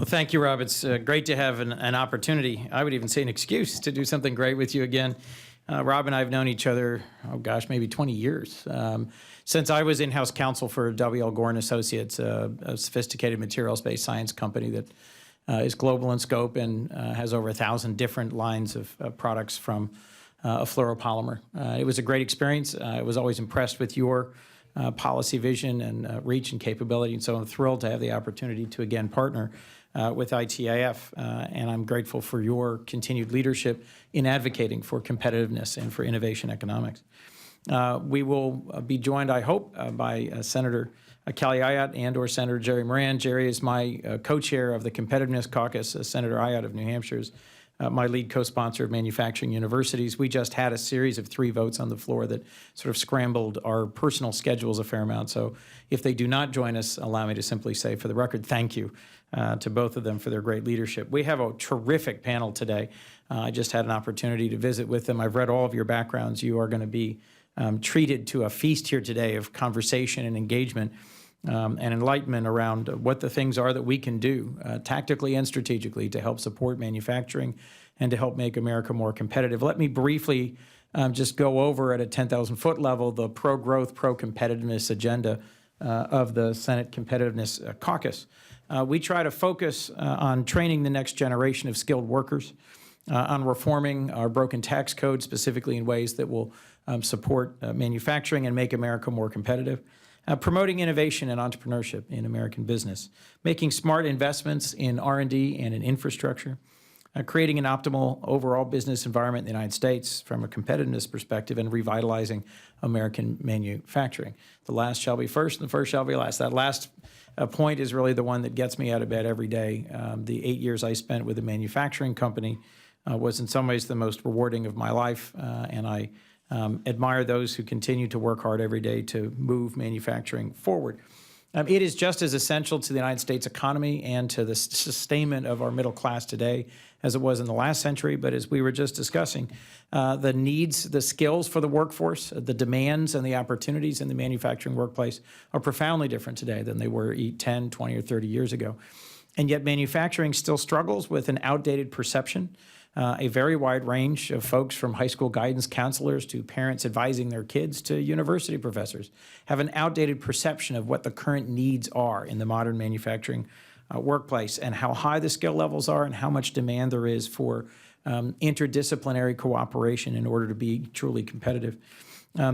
Thank you, Rob. It's great to have an opportunity, I would even say an excuse, to do something great with you again. Rob and I have known each other, maybe 20 years. Since I was in-house counsel for W.L. Gore & Associates, a sophisticated materials-based science company that is global in scope and has over 1,000 different lines of products from a fluoropolymer. It was a great experience. I was always impressed with your policy vision and reach and capability, and so I'm thrilled to have the opportunity to again partner with ITIF, and I'm grateful for your continued leadership in advocating for competitiveness and for innovation economics. We will be joined, I hope, by Senator Kelly Ayotte and or Senator Jerry Moran. Jerry is my co-chair of the Competitiveness Caucus. Senator Ayotte of New Hampshire is my lead co-sponsor of manufacturing universities. We just had a series of 3 votes on the floor that sort of scrambled our personal schedules a fair amount. So if they do not join us, allow me to simply say, for the record, thank you to both of them for their great leadership. We have a terrific panel today. I just had an opportunity to visit with them. I've read all of your backgrounds. You are going to be treated to a feast here today of conversation and engagement and enlightenment around what the things are that we can do tactically and strategically to help support manufacturing and to help make America more competitive. Let me briefly just go over at a 10,000-foot level the pro-growth, pro-competitiveness agenda of the Senate Competitiveness Caucus. We try to focus on training the next generation of skilled workers, on reforming our broken tax code, specifically in ways that will support manufacturing and make America more competitive. Promoting innovation and entrepreneurship in American business, making smart investments in R&D and in infrastructure, creating an optimal overall business environment in the United States from a competitiveness perspective, and revitalizing American manufacturing. The last shall be first, and the first shall be last. That last point is really the one that gets me out of bed every day. The 8 years I spent with a manufacturing company was in some ways the most rewarding of my life, and I admire those who continue to work hard every day to move manufacturing forward. It is just as essential to the United States economy and to the sustainment of our middle class today as it was in the last century. But as we were just discussing, the needs, the skills for the workforce, the demands and the opportunities in the manufacturing workplace are profoundly different today than they were 10, 20, or 30 years ago. And yet manufacturing still struggles with an outdated perception. A very wide range of folks, from high school guidance counselors to parents advising their kids to university professors, have an outdated perception of what the current needs are in the modern manufacturing workplace and how high the skill levels are and how much demand there is for interdisciplinary cooperation in order to be truly competitive.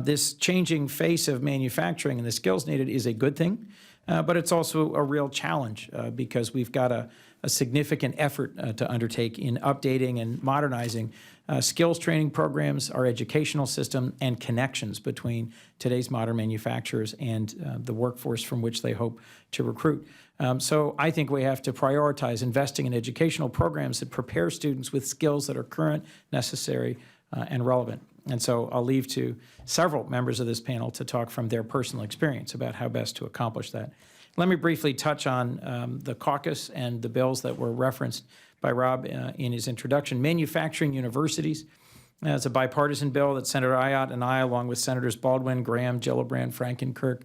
This changing face of manufacturing and the skills needed is a good thing, but it's also a real challenge because we've got a significant effort to undertake in updating and modernizing skills training programs, our educational system, and connections between today's modern manufacturers and the workforce from which they hope to recruit. So I think we have to prioritize investing in educational programs that prepare students with skills that are current, necessary, and relevant. And so I'll leave to several members of this panel to talk from their personal experience about how best to accomplish that. Let me briefly touch on the caucus and the bills that were referenced by Rob in his introduction. Manufacturing universities. It's a bipartisan bill that Senator Ayotte and I, along with Senators Baldwin, Graham, Gillibrand, Frankenkirk,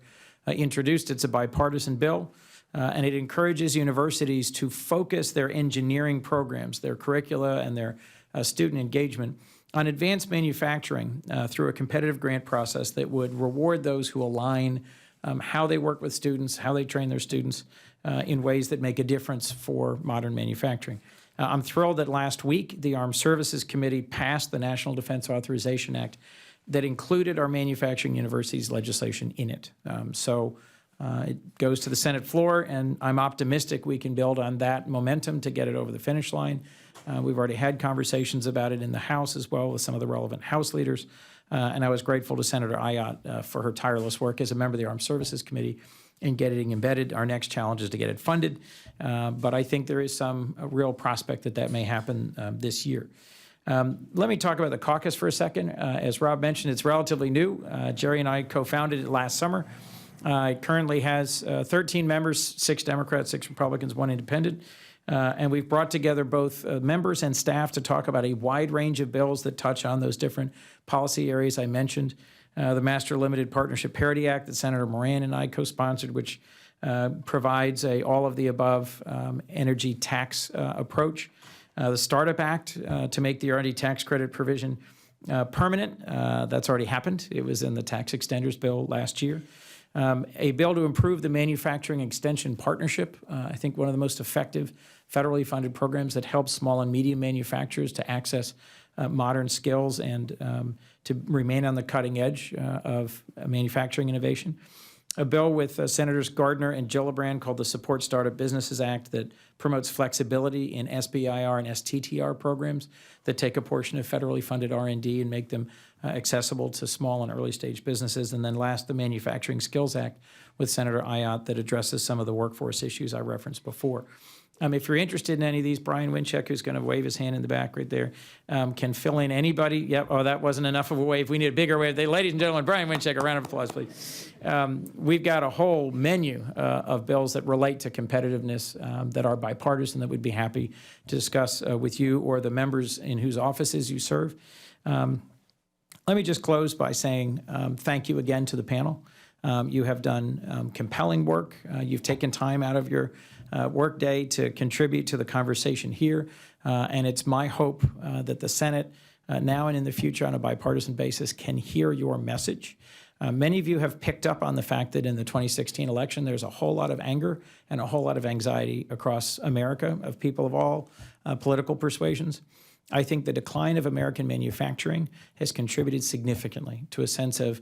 introduced. It's a bipartisan bill, and it encourages universities to focus their engineering programs, their curricula, and their student engagement on advanced manufacturing through a competitive grant process that would reward those who align how they work with students, how they train their students in ways that make a difference for modern manufacturing. I'm thrilled that last week the Armed Services Committee passed the National Defense Authorization Act that included our manufacturing universities legislation in it. So it goes to the Senate floor, and I'm optimistic we can build on that momentum to get it over the finish line. We've already had conversations about it in the House as well with some of the relevant House leaders. And I was grateful to Senator Ayotte for her tireless work as a member of the Armed Services Committee in getting embedded. Our next challenge is to get it funded, but I think there is some real prospect that that may happen this year. Let me talk about the caucus for a second. As Rob mentioned, it's relatively new. Jerry and I co-founded it last summer. It currently has 13 members, 6 Democrats, 6 Republicans, 1 independent. And we've brought together both members and staff to talk about a wide range of bills that touch on those different policy areas I mentioned. The Master Limited Partnership Parity Act that Senator Moran and I co-sponsored, which provides a all-of-the-above energy tax approach. The Startup Act to make the R&D tax credit provision permanent. That's already happened. It was in the tax extenders bill last year. A bill to improve the Manufacturing Extension Partnership, I think one of the most effective federally funded programs that helps small and medium manufacturers to access modern skills and to remain on the cutting edge of manufacturing innovation. A bill with Senators Gardner and Gillibrand called the Support Startup Businesses Act that promotes flexibility in SBIR and STTR programs that take a portion of federally funded R&D and make them accessible to small and early stage businesses. And then last, the Manufacturing Skills Act with Senator Ayotte that addresses some of the workforce issues I referenced before. If you're interested in any of these, Brian Wincheck, who's going to wave his hand in the back right there, can fill in anybody. Yep. Oh, that wasn't enough of a wave. We need a bigger wave. Ladies and gentlemen, Brian Wincheck, a round of applause, please. We've got a whole menu of bills that relate to competitiveness that are bipartisan that we'd be happy to discuss with you or the members in whose offices you serve. Let me just close by saying thank you again to the panel. You have done compelling work. You've taken time out of your work day to contribute to the conversation here. And it's my hope that the Senate now and in the future on a bipartisan basis can hear your message. Many of you have picked up on the fact that in the 2016 election, there's a whole lot of anger and a whole lot of anxiety across America of people of all political persuasions. I think the decline of American manufacturing has contributed significantly to a sense of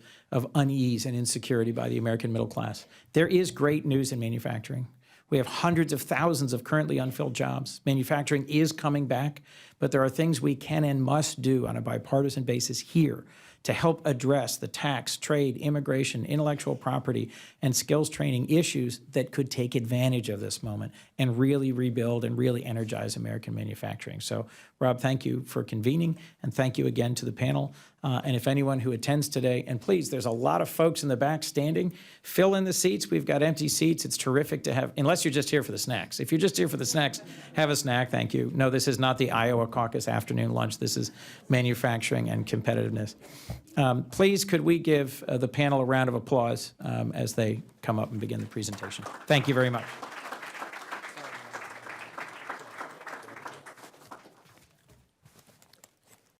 unease and insecurity by the American middle class. There is great news in manufacturing. We have hundreds of thousands of currently unfilled jobs. Manufacturing is coming back, but there are things we can and must do on a bipartisan basis here to help address the tax, trade, immigration, intellectual property, and skills training issues that could take advantage of this moment and really rebuild and really energize American manufacturing. So, Rob, thank you for convening, and thank you again to the panel. And if anyone who attends today, and please, there's a lot of folks in the back standing, fill in the seats. We've got empty seats. It's terrific to have, unless you're just here for the snacks. If you're just here for the snacks, have a snack, thank you. No, this is not the Iowa caucus afternoon lunch. This is manufacturing and competitiveness. Please, could we give the panel a round of applause as they come up and begin the presentation? Thank you very much.